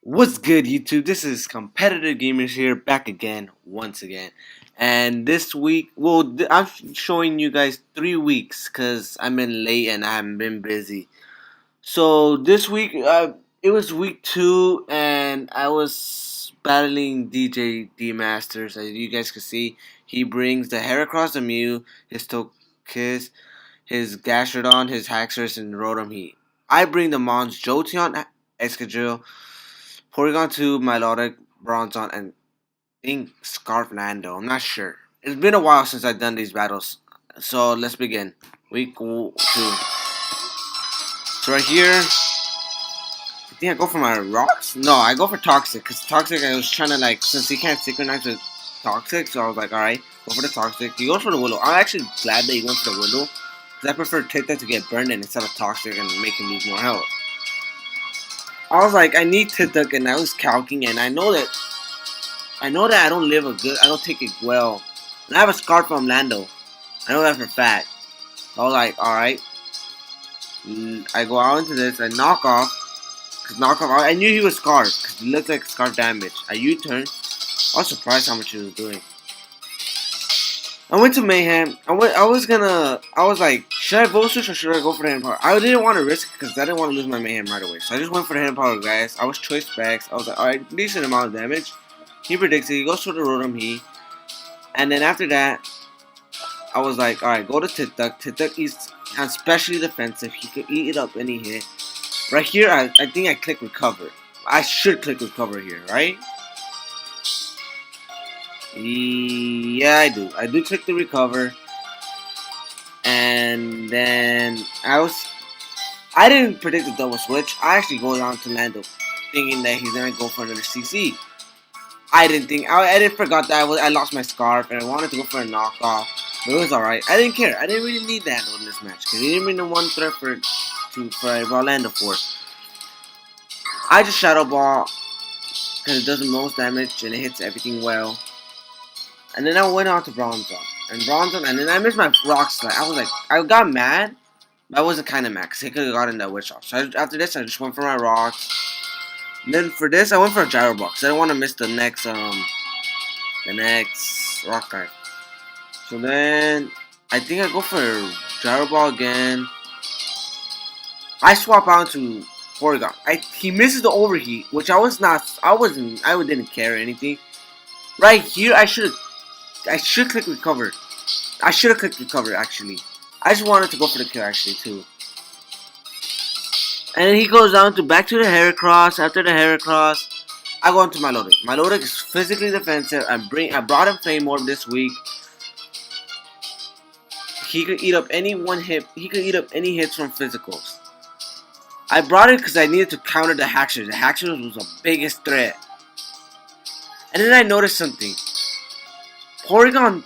What's good, YouTube? This is Competitive Gamers here, back again, once again. And this week, I'm showing you guys 3 weeks because I'm been late and I haven't been busy. So this week, it was week 2, and I was battling DjMaster. As you guys can see, he brings the Heracross, the Mew, his Tokiss, his Gastrodon, his Haxorus, and Rotom Heat. I bring the Mons, Jolteon, Excadrill, Porygon 2, Milotic, Bronzong, and I think Scarf Lando. I'm not sure. It's been a while since I've done these battles. So let's begin. Week 2. So right here, I think I go for my rocks? No, I go for Toxic. Because Toxic, I was trying to like, since he can't synchronize with Toxic, so I was like, alright, go for the Toxic. He goes for the Willow. I'm actually glad that he went for the Willow. Because I prefer Tita to get burned in instead of Toxic and make him lose more health. I was like, I need Tita, and I was calcing, and I know that I don't live a good. I don't take it well. And I have a scarf from Lando. I know that for a fact. So I was like, all right. I go out into this. I knock off. Cause knock off. I knew he was scarf because he looked like scarf damage. I U-turn. I was surprised how much he was doing. I went to Mayhem. I was like, should I vote switch or should I go for the hidden power? I didn't want to risk it because I didn't want to lose my Mayhem right away. So I just went for the hidden power, guys. I was choice specs. I was like, alright, decent amount of damage. He predicts it. He goes for the Rotom Heat. And then after that, I was like, alright, go to Tituk. Tituk is especially defensive. He could eat it up any hit. Right here, I think I click recover. I should click recover here, right? Yeah, I do. I do click the recover. And then I didn't predict the double switch. I actually go down to Lando thinking that he's going to go for another CC. I didn't forgot that I lost my scarf and I wanted to go for a knockoff, but it was alright. I didn't care. I didn't really need that in this match because he didn't bring the one threat for Orlando for. I just Shadow Ball because it does the most damage and it hits everything well. And then I went on to Bronzong and then I missed my Rock Slide. I was like, I got mad, but I wasn't kind of mad because he could have gotten that Witch off. So after this, I just went for my rocks. And then for this, I went for a Gyro Ball because I didn't want to miss the next rock type. So then I think I go for Gyro Ball again. I swap out to Porygon. He misses the overheat, which I didn't care or anything. Right here, I should click recover. I should have clicked recover actually. I just wanted to go for the kill actually too. And then he goes down to back to the Heracross. After the Heracross, I go into Milotic. Milotic is physically defensive. I brought him Flame Orb this week. He could eat up any one hit. He could eat up any hits from physicals. I brought it because I needed to counter the Haxorus. The Haxorus was the biggest threat. And then I noticed something. Porygon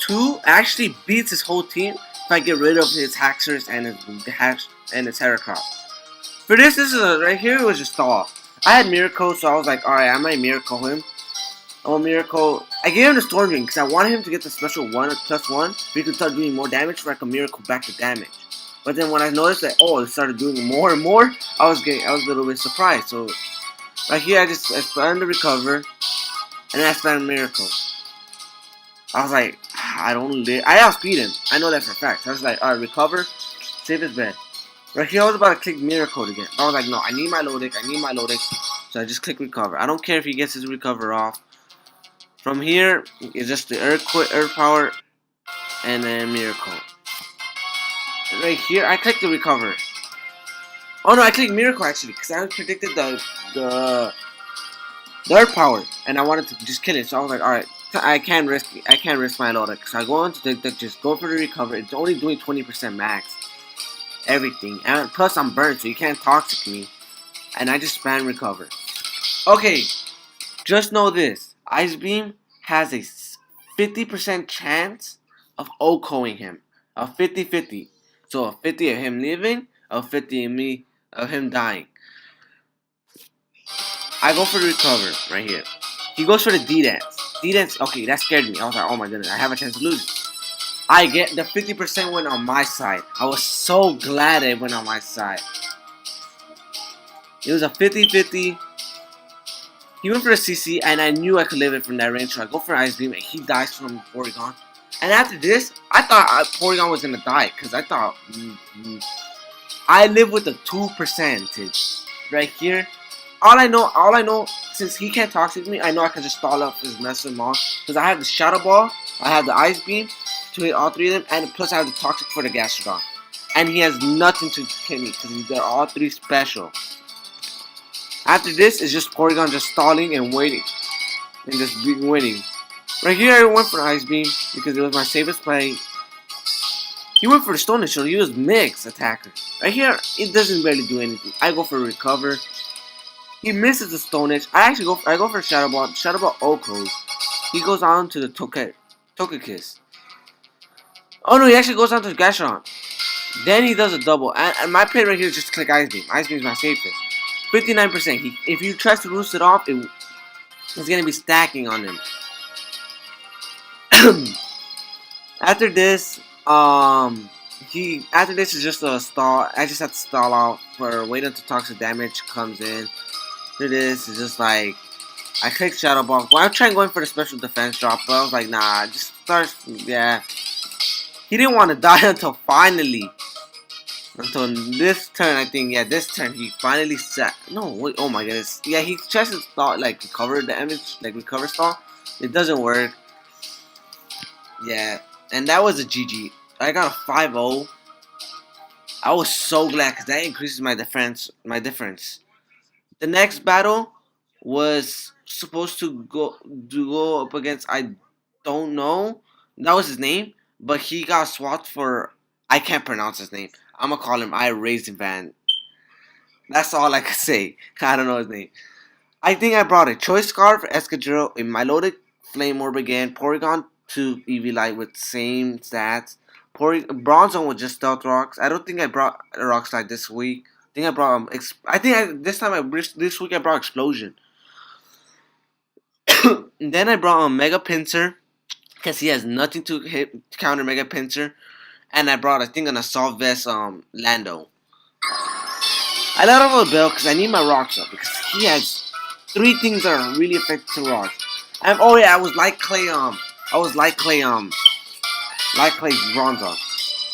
2 actually beats his whole team if I get rid of his Haxorus and his Heracross. For this is right here. It was just stall. I had Miracle, so I was like, alright, I might Miracle him. Oh, Miracle. I gave him the Storm Ring because I wanted him to get the special 1+1 so he could start doing more damage so I could Miracle back the damage. But then when I noticed that, it started doing more and more, I was a little bit surprised. So right here, I spammed the recover, and then I spammed Miracle. I was like, I outspeed him. I know that for a fact. So I was like, alright, recover, save his bed. Right here, I was about to click Miracle again. I was like, no, I need my Lodic. So I just click recover. I don't care if he gets his recover off. From here, it's just the Earth Power, and then Miracle. Right here, I clicked the recover. Oh no, I clicked Miracle actually, because I predicted the Earth Power, and I wanted to just kill it. So I was like, alright, I can't risk my Lodic. So I go on to just go for the recover. It's only doing 20% max. Everything. And plus I'm burnt, so you can't toxic me. And I just spam recover. Okay, just know this. Ice Beam has a 50% chance of OHKOing him. A 50-50. So a 50 of him living, a 50 of him dying. I go for the recover right here. He goes for the D-Dance. D-Dance, okay, that scared me. I was like, oh my goodness, I have a chance to lose. I get the 50% went on my side. I was so glad it went on my side. It was a 50-50. He went for a CC, and I knew I could live it from that range, so I go for an Ice Beam, and he dies from Porygon. And after this, I thought Porygon was gonna die, because I thought I live with a 2% right here. All I know, since he can't toxic me, I know I can just stall up his Master Mall, because I have the Shadow Ball, I have the Ice Beam to hit all three of them, and plus I have the Toxic for the Gastrodon. And he has nothing to hit me, because they're all three special. After this, it's just Porygon just stalling and waiting, and just winning. Right here, I went for the Ice Beam, because it was my safest play. He went for the Stone Edge, so he was mixed attacker. Right here, it doesn't really do anything. I go for a Recover. He misses the Stone Edge. I go for a Shadow Ball. Shadow Ball Okos. He goes on to the Togekiss. Oh no, he actually goes on to the Gastrodon. Then he does a double. And my play right here is just click Ice Beam. Ice Beam is my safest. 59%. If you try to roost it off, it's gonna be stacking on him. After this, after this is just a stall. I just have to stall out for wait until toxic damage comes in. After this is just like I click Shadow Ball. Well, I'm trying going for the special defense drop, but I was like, nah, just start. Yeah, he didn't want to die until finally. Until this turn, I think. Yeah, this turn he finally sat. No, wait. Oh my goodness. Yeah, he tries to stall, like recover damage, like recover stall. It doesn't work. Yeah, and that was a GG. I got a 5-0. I was so glad because that increases my defense. The next battle was supposed to go up against I don't know. That was his name, but he got swapped for I can't pronounce his name. I'm gonna call him IRazanna. That's all I can say. I don't know his name. I think I brought a Choice Scarf, Escadrille, a Milotic, Flame Orb again, Porygon 2 Eevee with same stats. Bronzong with just Stealth Rocks. I don't think I brought a Rock Slide this week. I think I brought this week I brought Explosion. And then I brought Mega Pinsir because he has nothing to counter Mega Pinsir. And I brought, I think, an Assault Vest Lando. I let him a Bell because I need my rocks up because he has 3 things that are really effective to rocks. Oh yeah, I was like Clay Bronzong.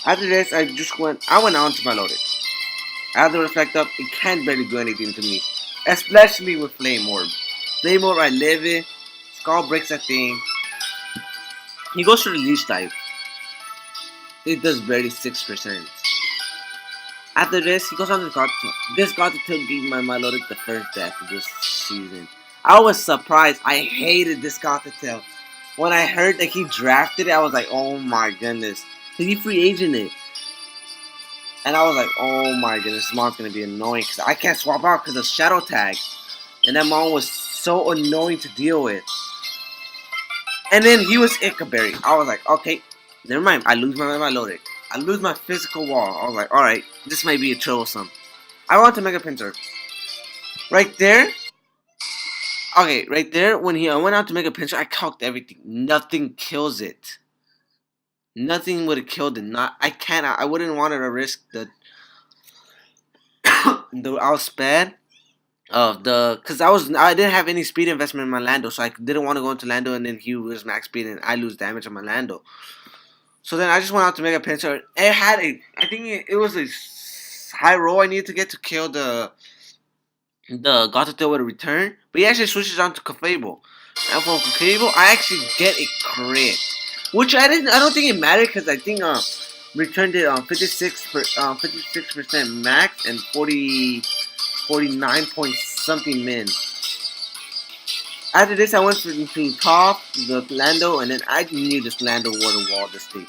After this, I went on to my Milotic. I had the Reflect up, it can't barely do anything to me. Especially with Flame Orb. Flame Orb, I live it. Skull breaks that thing. He goes for the Leech type. It does barely 6%. After this, he goes on to Gothitelle. This Gothitelle gave my Milotic the first death of this season. I was surprised. I hated this Gothitelle. When I heard that he drafted it, I was like, oh my goodness. Because he free agent it. And I was like, oh my goodness, this mon's going to be annoying. Because I can't swap out because of Shadow Tag. And that mon was so annoying to deal with. And then he was Icaberry. I was like, okay, never mind. I lose my Milotic. I lose my physical wall. I was like, alright, this might be a troublesome. I want to Mega Pinsir. Right there. Okay, right there, when I went out to Mega Pinsir, I calced everything. Nothing kills it. Nothing would have killed it. I wouldn't want to risk the outsped of because I didn't have any speed investment in my Lando, so I didn't want to go into Lando and then he was max speed and I lose damage on my Lando. So then I just went out to Mega Pinsir. I think it was a high roll I needed to get to kill the Gothitelle with a return, but he actually switches on to Clefable. And from Clefable, I actually get a crit, which I don't think it mattered because I think returned it on 56% max and 49 point something min. After this, I went to top the Lando, and then I knew this Lando would wall this thing.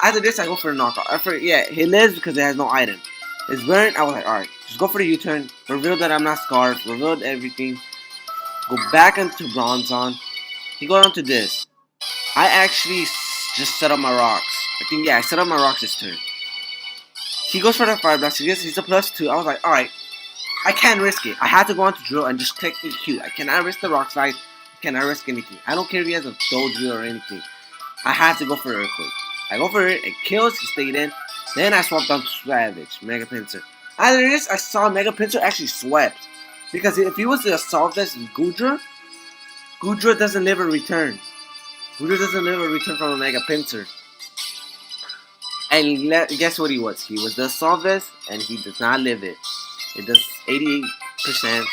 After this, I go for a knockout. He lives because it has no item. It's burned. I was like, alright, just go for the U-turn. Reveal that I'm not Scarf. Revealed everything. Go back into Bronzong. He goes on to this. I actually just set up my rocks. I set up my rocks this turn. He goes for the Fire Blast. He's a +2. I was like, alright, I can't risk it. I had to go on to Drill and just click EQ. I cannot risk the Rock Slide. I cannot risk anything. I don't care if he has a Dojo or anything. I had to go for Earthquake. I go for it. It kills. He stayed in. Then I swapped on to Savage, Mega Pinsir. After this, I saw Mega Pinsir actually swept. Because if he was to assault this Gudra, Gudra doesn't live a return. Gudra doesn't live a return from a Mega Pinsir. And guess what he was? He was the assault vest, and he does not live it. It does 88%.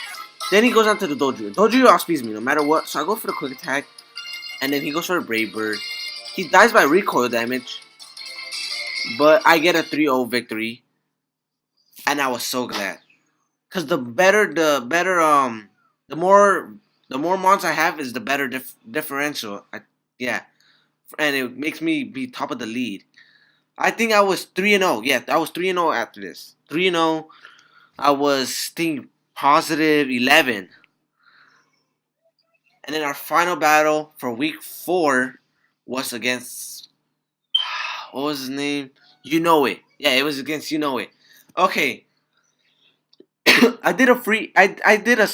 Then he goes on to the Dojo. Dojo outspeeds me no matter what, so I go for the quick attack. And then he goes for the Brave Bird. He dies by recoil damage. But I get a 3-0 victory. And I was so glad. Because the more mons I have is the better differential. Yeah. And it makes me be top of the lead. I think I was 3-0. Yeah, I was 3-0 after this. 3-0. I was positive 11. And then our final battle for week 4 was against, what was his name? YouKnowIt. Yeah, it was against YouKnowIt. Okay. I did a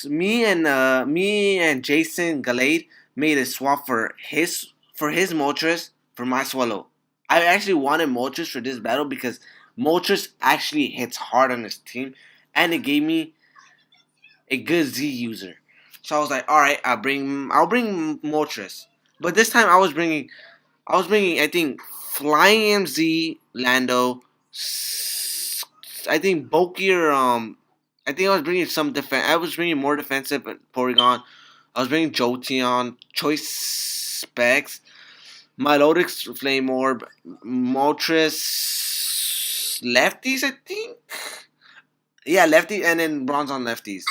me and Jason Galade made a swap for his Moltres for my Swallow. I actually wanted Moltres for this battle because Moltres actually hits hard on his team, and it gave me a good Z user. So I was like, all right, I'll bring Moltres. But this time I was bringing I think Flying MZ Lando. I think bulkier. I think I was bringing some defense. I was bringing more defensive Porygon. I was bringing Jolteon, Choice Specs, Milotic Flame Orb, Moltres, lefties. I think. Yeah, lefty, and then bronze on lefties.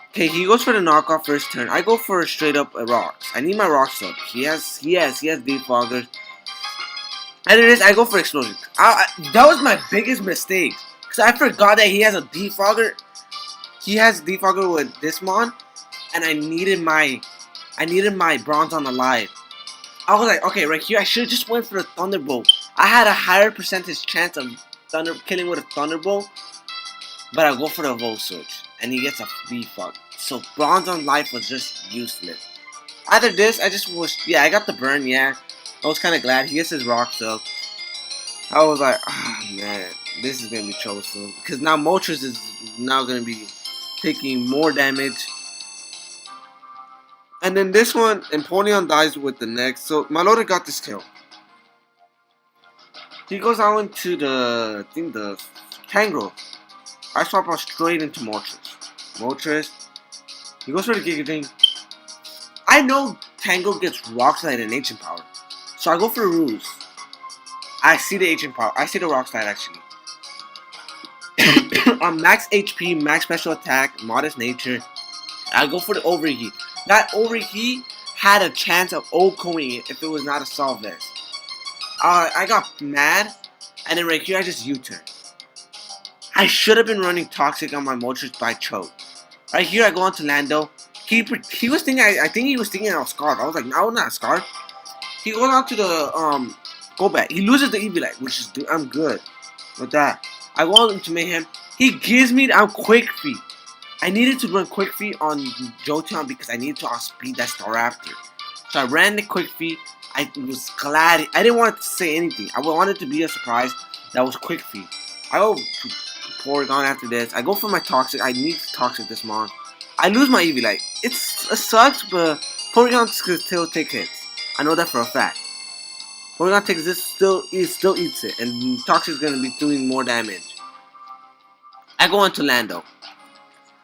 Okay, he goes for the knockoff first turn. I go for straight up rocks. I need my rocks up. He has defoggers. And it is, I go for explosion. That was my biggest mistake. Because I forgot that he has a defogger. He has defogger with this mon. And I needed my bronze on alive. I was like, okay, right here, I should have just went for a Thunderbolt. I had a higher percentage chance of killing with a Thunderbolt. But I go for the Volt Switch. And he gets a defog. So bronze on life was just useless. Either this, I got the burn, yeah. I was kind of glad. He gets his rocks up. I was like, oh man, this is going to be troublesome. Because now Moltres is now going to be taking more damage. And then this one, Empoleon dies with the next. So Milotic got this kill. He goes out into the Tangrowth. I swap out straight into Moltres. He goes for the Giga Drain. I know Tango gets Rock Slide and Ancient Power. So I go for Ruse. I see the Ancient Power. I see the Rock Slide actually. On max HP, max special attack, modest nature, I go for the Overheat. That Overheat had a chance of OHKOing it if it was not a Solve Vest. I got mad, and then right here I just U-turn. I should have been running Toxic on my Moltres by choke. Right here I go on to Lando. He was thinking, I think he was thinking of Scarf. I was like, no, not Scarf. He goes on to the go back. He loses the Evilac, which is I'm good with that. I go on to Mayhem. He gives me Quick Feet. I needed to run Quick Feet on Jolteon because I needed to outspeed that Staraptor. So I ran the Quick Feet. I was glad. I didn't want to say anything. I wanted to be a surprise. That was Quick Feet. I go to Porygon after this. I go for my Toxic. I need Toxic this month. I lose my Eevee. It sucks, but Porygon can still take hits. I know that for a fact. Porygon takes this, still eats it, and Toxic is gonna be doing more damage. I go into Lando.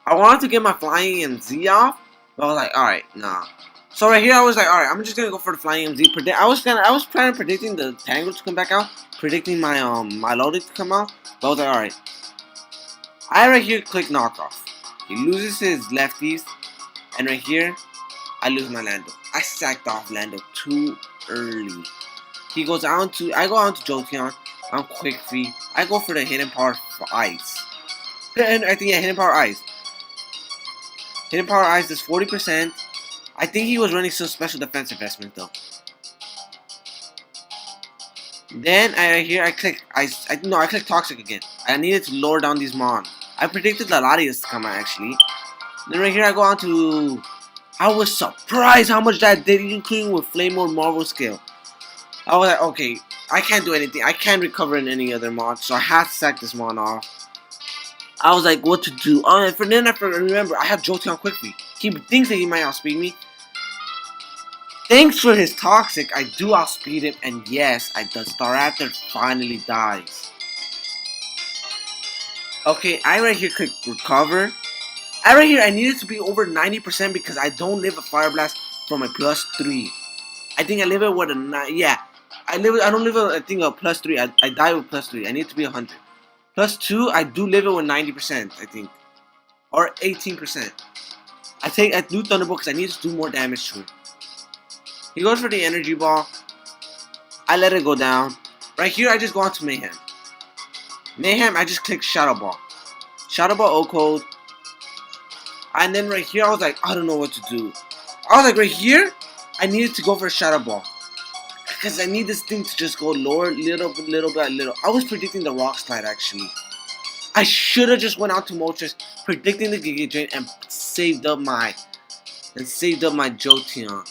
I wanted to get my Flying MZ off, but I was like, alright, nah. So right here, I was like, alright, I'm just gonna go for the Flying MZ. I was trying to predicting the Tangle to come back out, predicting my Milotic to come out, but I was like, alright. I right here click knockoff. He loses his lefties, and right here, I lose my Lando. I sacked off Lando too early. He goes on to, I go on to Jolteon. I'm Quick Feet. I go for the Hidden Power for Ice. And I think, yeah, Hidden Power Ice. Hidden Power Ice is 40%. I think he was running some special defense investment though. Then I click Toxic again. I needed to lower down these Mon. I predicted Latias to come out actually. Then right here I go on to, I was surprised how much that did, including with Flame or Marvel Scale. I was like, okay, I can't do anything. I can't recover in any other mod, so I had to sack this Mon off. I was like, what to do? And then I remember I have Jolteon quickly. He thinks that he might outspeed me. Thanks for his toxic, I do outspeed him, and yes, the Staraptor finally dies. Okay, I right here could recover. I right here I needed to be over 90% because I don't live a Fire Blast from a +3. I think I live it with a 9. Yeah, I don't live it. I think a +3. I die with +3. I need to be 100. +2. I do live it with 90%. I think, or 18%. I do Thunderbolt because I need to do more damage to him. He goes for the energy ball. I let it go down. Right here, I just go on to Mayhem. Mayhem, I just click Shadow Ball. Shadow Ball O-Code. And then right here, I was like, I don't know what to do. I was like, right here, I needed to go for a Shadow Ball. Because I need this thing to just go lower, little by little. I was predicting the Rock Slide, actually. I should have just went out to Moltres, predicting the Giga Drain, and saved up my Jolteon.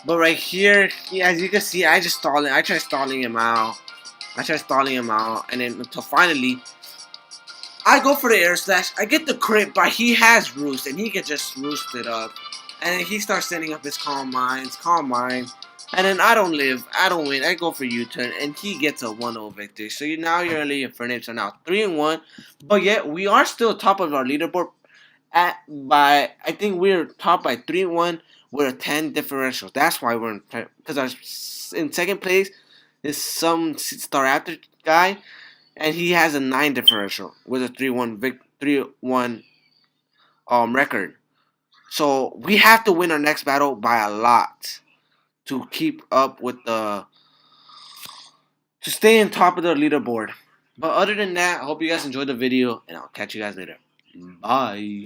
But right here, yeah, as you can see, I tried stalling him out. And then until finally, I go for the Air Slash. I get the crit, but he has Roost, and he can just roost it up. And then he starts setting up his Calm Mind. And then I don't win. I go for U-turn, and he gets a 1-0 victory. So now your early Infernates are now 3-1. But yet, we are still top of our leaderboard. I think we're top by 3-1 with a 10 differential. That's why we're because in second place is some Staraptor guy, and he has a 9 differential with a 3-1 record. So we have to win our next battle by a lot to keep up with to stay on top of the leaderboard. But other than that, I hope you guys enjoyed the video, and I'll catch you guys later. Bye.